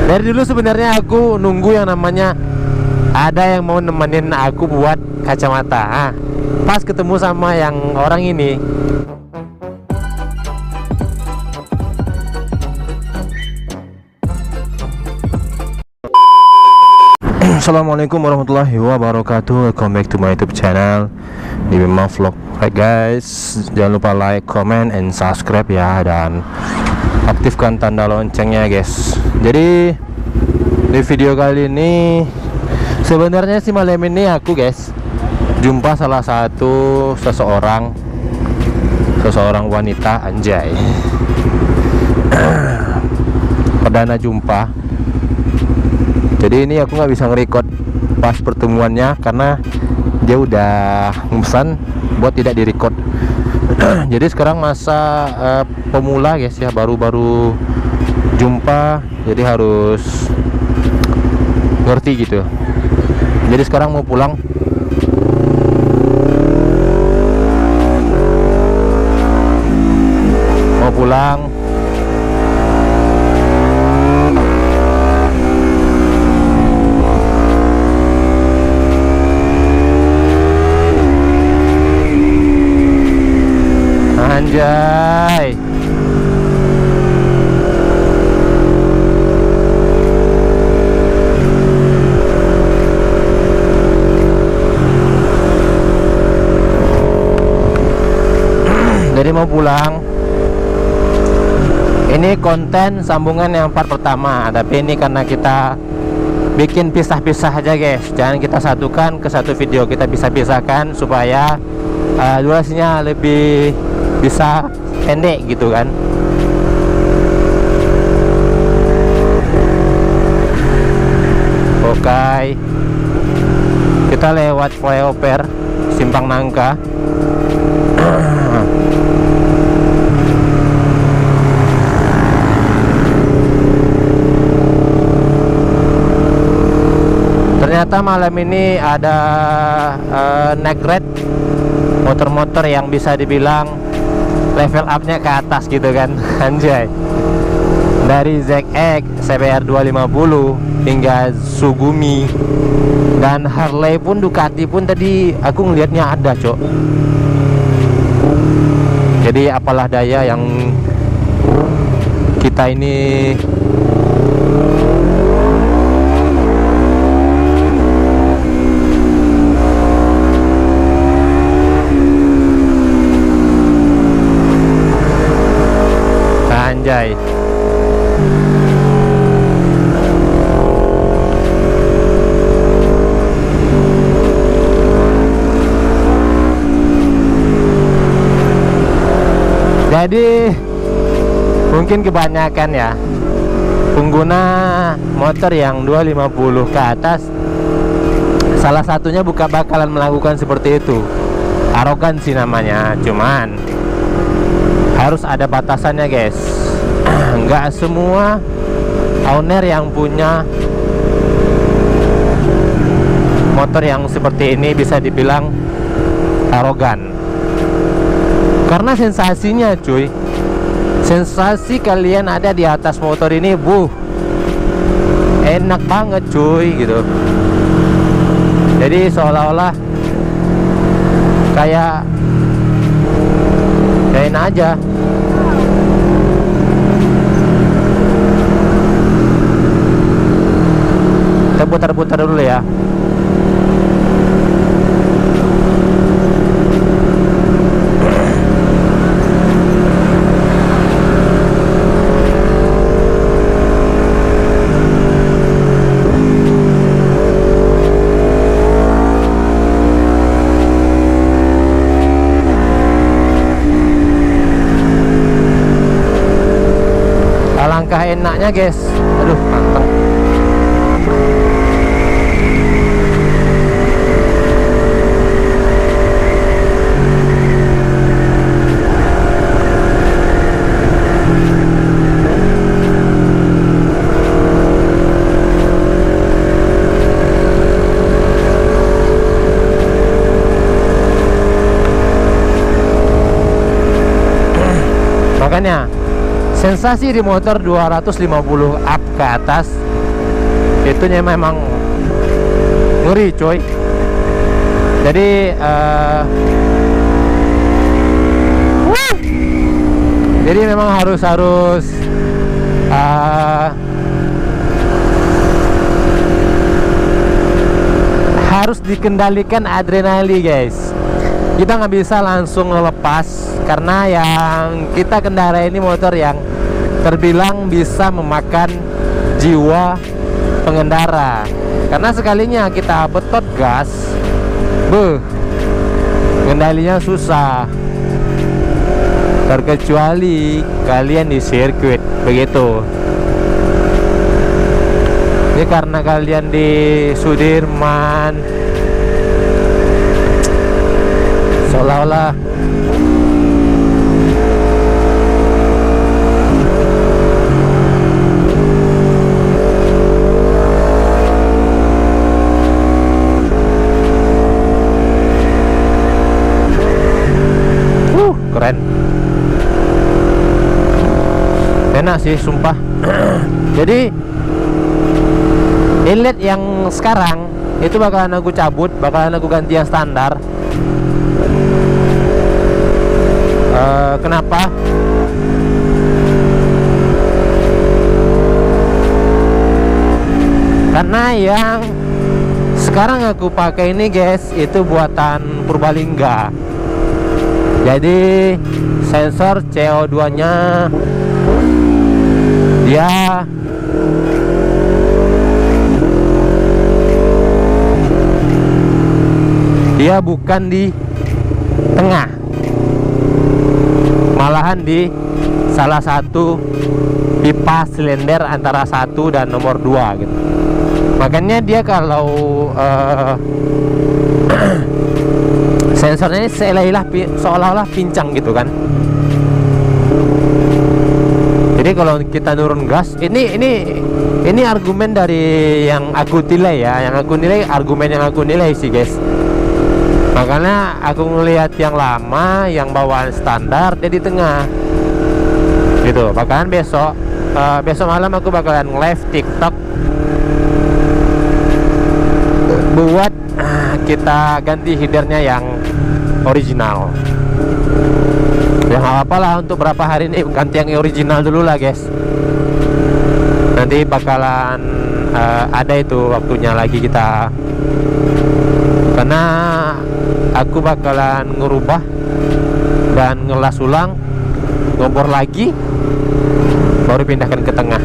Dari dulu sebenarnya aku nunggu yang namanya ada yang mau nemenin aku buat kacamata. Pas ketemu sama yang orang ini, Assalamualaikum warahmatullahi wabarakatuh. Welcome back to my YouTube channel di Bima Vlog. Hai guys, jangan lupa like, comment, and subscribe ya, dan aktifkan tanda loncengnya guys. Jadi di video kali ini sebenarnya sih malam ini aku guys jumpa salah satu seseorang wanita, anjay. Perdana jumpa. Jadi ini aku nggak bisa nge-record pas pertemuannya karena dia udah memesan buat tidak di-record. Jadi sekarang masa pemula guys ya, baru-baru jumpa, jadi harus ngerti gitu. Jadi sekarang mau pulang. Anjay. Jadi mau pulang. Ini konten sambungan yang part pertama, tapi ini karena kita bikin pisah-pisah aja guys. Jangan kita satukan ke satu video, kita pisah-pisahkan supaya durasinya lebih bisa pendek gitu kan. Oke, kita lewat flyover Simpang Nangka. Ternyata malam ini ada night ride motor-motor yang bisa dibilang level up-nya ke atas gitu kan. Anjay. Dari ZX, CBR 250 hingga Sugumi dan Harley pun, Ducati pun tadi aku ngelihatnya ada, cok. Jadi apalah daya yang kita ini anjay. Jadi mungkin kebanyakan ya pengguna motor yang 250 ke atas, salah satunya bakalan melakukan seperti itu. Arogansi namanya. Cuman harus ada batasannya guys. Nggak semua owner yang punya motor yang seperti ini bisa dibilang arogan. Karena sensasinya cuy, sensasi kalian ada di atas motor ini, enak banget cuy gitu. Jadi seolah-olah kayak enak aja. Kita putar-putar dulu ya. Alangkah enaknya guys. Aduh, mantap. Makanya sensasi di motor 250 up ke atas itunya memang ngeri coy. Jadi jadi memang harus dikendalikan adrenalin guys. Kita nggak bisa langsung lepas, karena yang kita kendarai ini motor yang terbilang bisa memakan jiwa pengendara. Karena sekalinya kita betot gas, kendalinya susah. Terkecuali kalian di sirkuit begitu. Ini karena kalian di Sudirman, seolah-olah keren. Enak sih sumpah. Jadi inlet yang sekarang itu bakalan aku cabut, bakalan aku ganti yang standar. Kenapa? Karena yang sekarang aku pakai ini guys, itu buatan Purbalingga. Jadi sensor CO2 nya dia bukan di tengah, malahan di salah satu pipa silinder antara 1 dan nomor 2 gitu. Makanya dia kalau sensornya ini seolah-olah pincang gitu kan. Jadi kalau kita nurun gas, ini argumen dari yang aku nilai ya, argumen yang aku nilai sih guys. Makanya aku ngelihat yang lama, yang bawaan standar, dia di tengah gitu. Bakalan besok malam aku bakalan live TikTok buat kita ganti headernya yang original. Ya nggak apa-apa lah, untuk berapa hari ini ganti yang original dulu lah guys. Nanti bakalan ada itu waktunya lagi kita, karena aku bakalan ngerubah dan ngelas ulang, ngobor lagi, baru pindahkan ke tengah.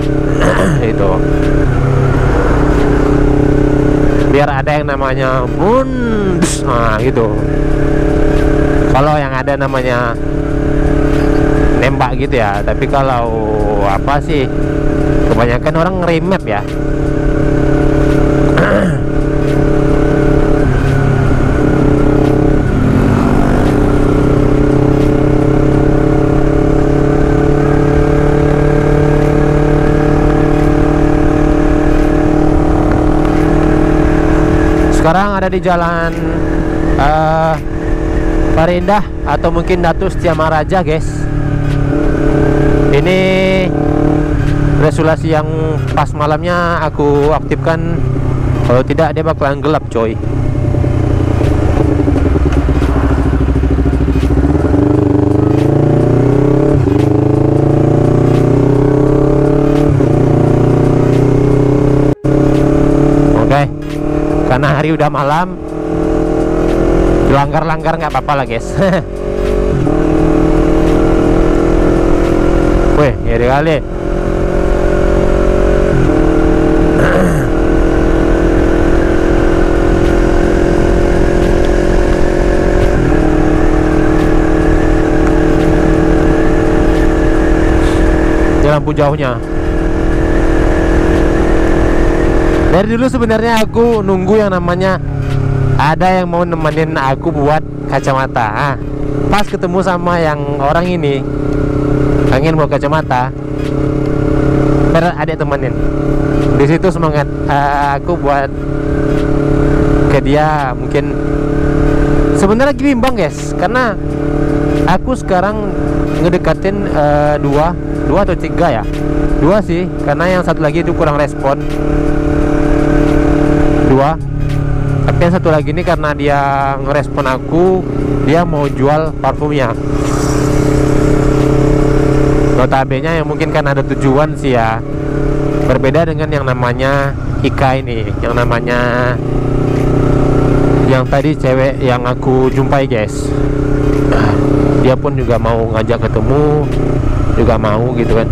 Itu biar ada yang namanya bundes, nah gitu. Kalau yang ada namanya nembak gitu ya. Tapi kalau apa sih, kebanyakan orang remap ya. Sekarang ada di jalan Parindah atau mungkin Datu Setiamaraja guys. Ini resolusi yang pas malamnya aku aktifkan, kalau tidak dia bakalan gelap coy. Oke, karena hari udah malam, langgar-langgar nggak apa-apa lah guys. Wih, ngeri kali. Ini lampu jauhnya. Dari dulu sebenarnya aku nunggu yang namanya ada yang mau nemenin aku buat kacamata. Pas ketemu sama yang orang ini pengen buat kacamata, adik temenin. Di situ semangat aku buat ke dia. Mungkin sebenarnya bimbang guys, karena aku sekarang ngedekatin dua atau tiga ya, 2 sih, karena yang satu lagi itu kurang respon. dua. Tapi yang satu lagi ini karena dia ngerespon aku, dia mau jual parfumnya. Notabene yang mungkin kan ada tujuan sih ya. Berbeda dengan yang namanya Ika ini, yang namanya yang tadi cewek yang aku jumpai guys. Dia pun juga mau ngajak ketemu, juga mau gitu kan.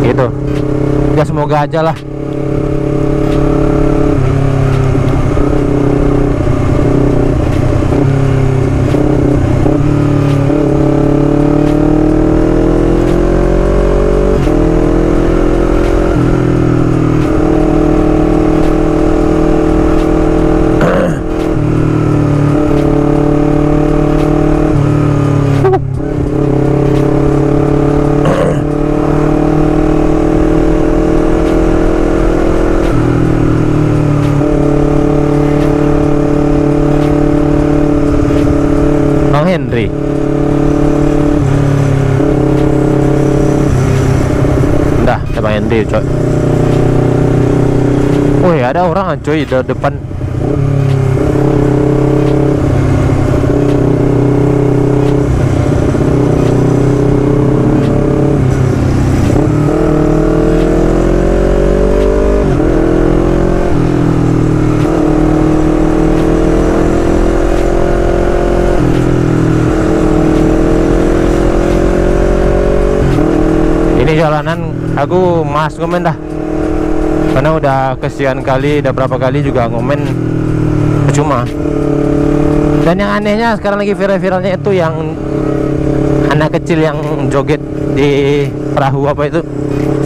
Gitu. Ya semoga aja lah. Henry. Udah, sama Henry coy. Woi, ada orang coy di depan. Jalanan aku mas ngomen dah, karena udah kesian kali, udah berapa kali juga ngomen percuma. Dan yang anehnya sekarang lagi viral-viralnya itu yang anak kecil yang joget di perahu apa itu,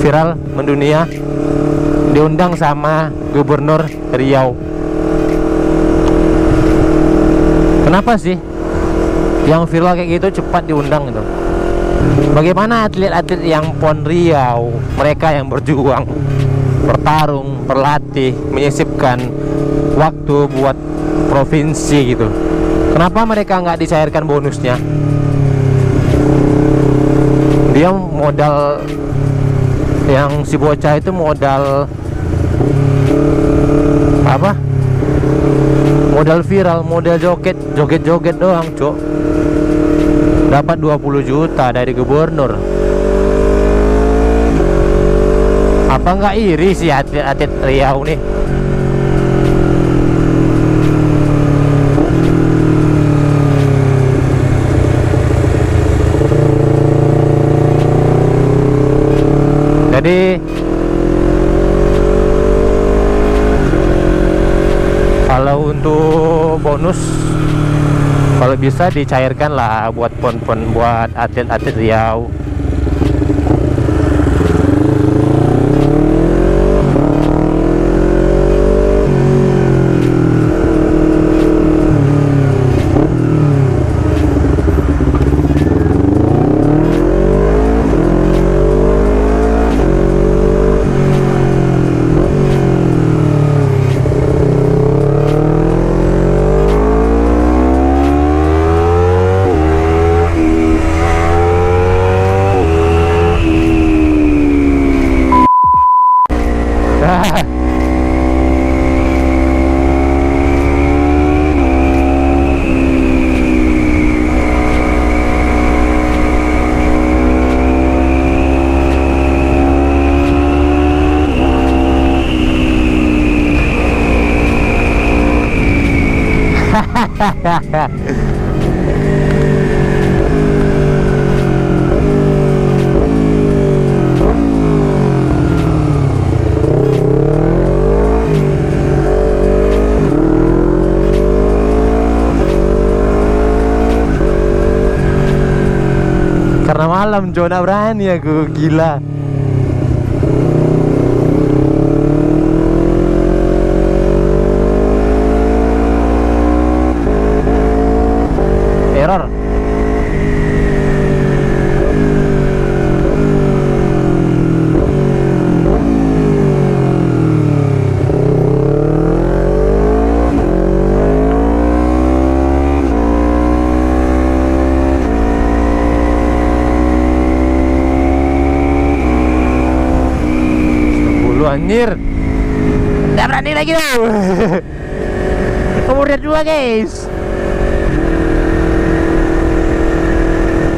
viral mendunia, diundang sama Gubernur Riau. Kenapa sih yang viral kayak gitu cepat diundang gitu? Bagaimana atlet-atlet yang PON Riau, mereka yang berjuang, bertarung, berlatih, menyisipkan waktu buat provinsi gitu, kenapa mereka nggak dicairkan bonusnya? Dia modal, yang si bocah itu modal apa? Modal viral, modal joget-joget doang, cok. Dapat 20 juta dari gubernur. Apa nggak iri sih atlet-atlet Riau nih? Jadi kalau untuk bonus, kalau bisa dicairkan lah buat pon-pon, buat atlet-atlet Riau. Karena malam Jona berani aku, gila. Error. Anjir. Nggak berani lagi dong. Nomor 2 guys.